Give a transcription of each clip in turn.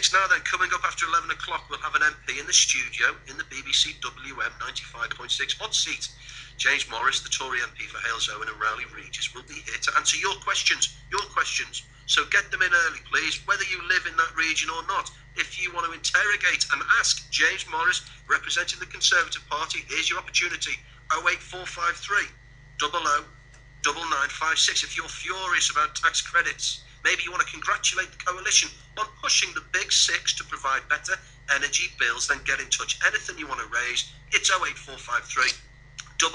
6. Now then, coming up after 11 o'clock, we'll have an MP in the studio in the BBC WM 95.6 hot seat. James Morris, the Tory MP for Hales Owen and Rowley Regis, will be here to answer your questions. So get them in early, please, whether you live in that region or not. If you want to interrogate and ask James Morris, representing the Conservative Party, here's your opportunity. 08453 00 9956. If you're furious about tax credits, maybe you want to congratulate the coalition on pushing the big six to provide better energy bills, then get in touch. Anything you want to raise, it's 08453 00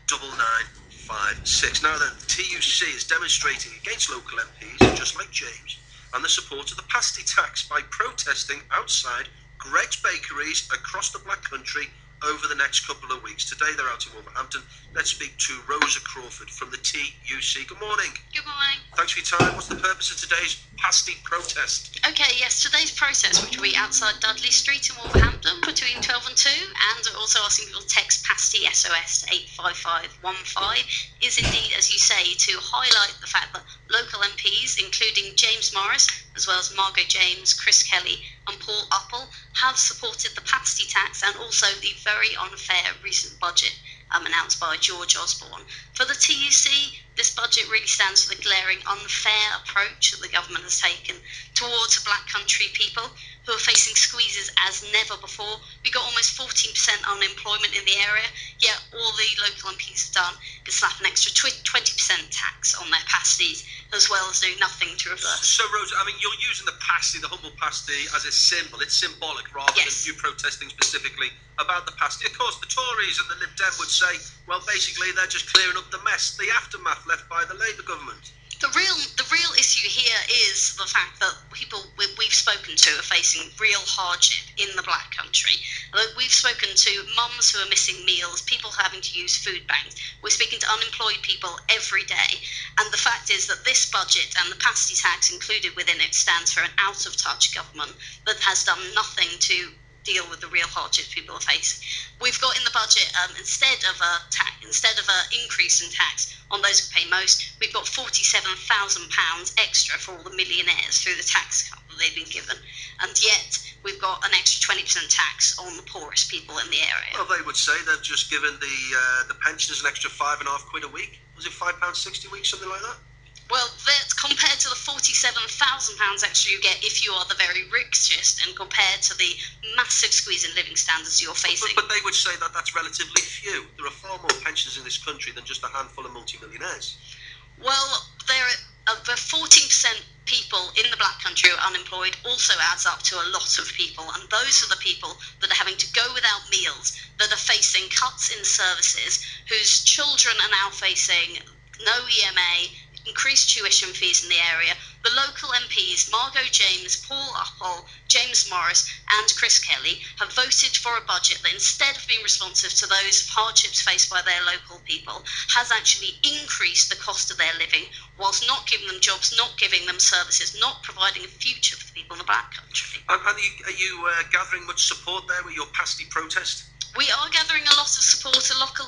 9956. Now then, the TUC is demonstrating against local MPs, just like James, and the support of the Pasty Tax by protesting outside Greg's bakeries across the Black Country over the next couple of weeks. Today they're out in Wolverhampton. Let's speak to Rosa Crawford from the TUC. Good morning. Good morning. Thanks for your time. What's the purpose of today's pasty protest? Okay, yes, today's protest, which will be outside Dudley Street in Wolverhampton between 12 and 2, and also asking people to text pasty SOS to 85515, is indeed, as you say, to highlight the fact that local MPs, including James Morris, as well as Margot James, Chris Kelly and Paul Uppel, have supported the Pasty Tax and also the very unfair recent budget announced by George Osborne. For the TUC, this budget really stands for the glaring unfair approach that the government has taken towards Black Country people who are facing squeezes as never before. We got almost 14% unemployment in the area, yet all the local MPs have done is slap an extra 20% tax on their pasties, as well as do nothing to reverse. So, Rosa, I mean, you're using the pasty, the humble pasty, as a symbol. It's symbolic rather than you protesting specifically about the pasty. Of course, the Tories and the Lib Dem would say, well, basically, they're just clearing up the mess, the aftermath left by the Labour government. The real issue here is the fact that people we've spoken to are facing real hardship in the Black Country. We've spoken to mums who are missing meals, people having to use food banks. We're speaking to unemployed people every day. And the fact is that this budget and the Pasty Tax included within it stands for an out-of-touch government that has done nothing to deal with the real hardships people are facing. We've got in the budget, instead of an increase in tax on those who pay most, we've got £47,000 extra for all the millionaires through the tax cut that they've been given, and yet we've got an extra 20% tax on the poorest people in the area. Well, they would say they've just given the pensioners an extra £5.5 a week. Was it £5.60 a week, something like that? Well, that's compared to the £47,000 extra you get if you are the very richest, and compared to the massive squeeze in living standards you're facing. But they would say that that's relatively few. There are far more pensioners in this country than just a handful of multimillionaires. Well, the 14% people in the Black Country who are unemployed also adds up to a lot of people, and those are the people that are having to go without meals, that are facing cuts in services, whose children are now facing no EMA, increased tuition fees in the area. The local MPs, Margot James, Paul Uppel, James Morris and Chris Kelly, have voted for a budget that, instead of being responsive to those hardships faced by their local people, has actually increased the cost of their living, whilst not giving them jobs, not giving them services, not providing a future for the people in the Black Country. And are you gathering much support there with your pasty protest? We are gathering a lot of support, a lot of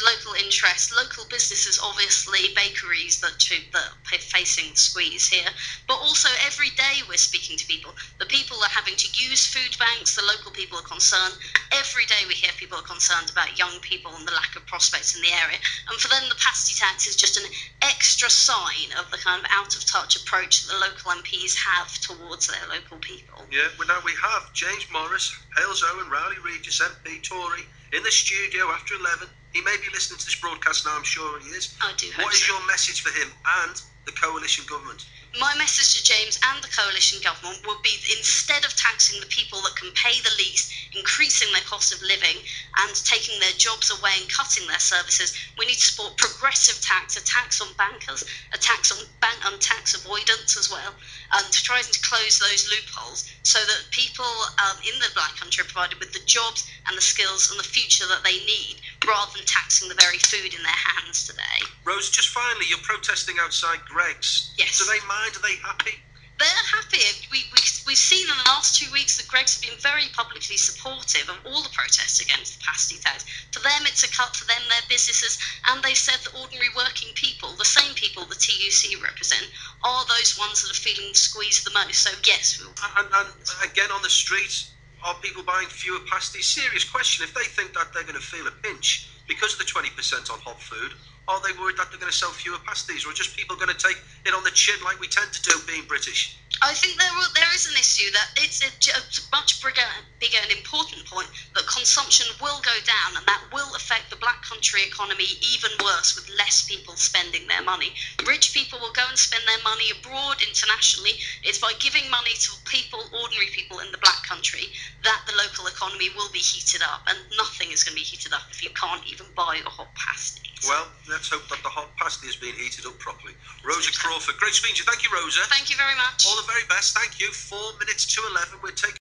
local interest, local businesses, obviously, bakeries that are facing squeeze here, but also every day we're speaking to people. The people are having to use food banks, the local people are concerned. Every day we hear people are concerned about young people and the lack of prospects in the area, and for them the Pasty Tax is just an extra sign of the kind of out-of-touch approach that the local MPs have towards their local people. Yeah, well, now we have James Morris, Hales Owen, Rowley Regis, MP, Tory, in the studio after 11. He may be listening to this broadcast now, I'm sure he is. I do hope What is so. your message for him and the coalition government? My message to James and the coalition government would be, instead of taxing the people that can pay the least, increasing their cost of living and taking their jobs away and cutting their services, we need to support progressive tax, a tax on bankers, a tax on tax avoidance as well, and to try to close those loopholes so that people in the Black Country are provided with the jobs and the skills and the future that they need, rather than taxing the very food in their hands today. Rose, just finally, you're protesting outside Greg's. Yes. Do they mind? Are they happy? They're happy. We've seen in the last 2 weeks weeks, the Gregs have been very publicly supportive of all the protests against the pasty tax. For them, it's a cut to them, their businesses, and they said that ordinary working people, the same people the TUC represent, are those ones that are feeling squeezed the most. So yes. And again, on the streets, are people buying fewer pasties? Serious question. If they think that they're going to feel a pinch because of the 20% on hot food, are they worried that they're going to sell fewer pasties, or are just people going to take it on the chin like we tend to do being British? I think there is an issue that it's a much bigger and important point that consumption will go down, and that will affect the black country economy even worse with less people spending their money. Rich people will go and spend their money abroad internationally. It's by giving money to people, ordinary people in the black country, that the local economy will be heated up, and nothing is going to be heated up if you can't even buy a hot pasty. Well, let's hope that the hot pasty has been heated up properly. Rosa Crawford, great speaking to you. Thank you, Rosa. Thank you very much. All the very best. Thank you. 4 minutes to 11. We're taking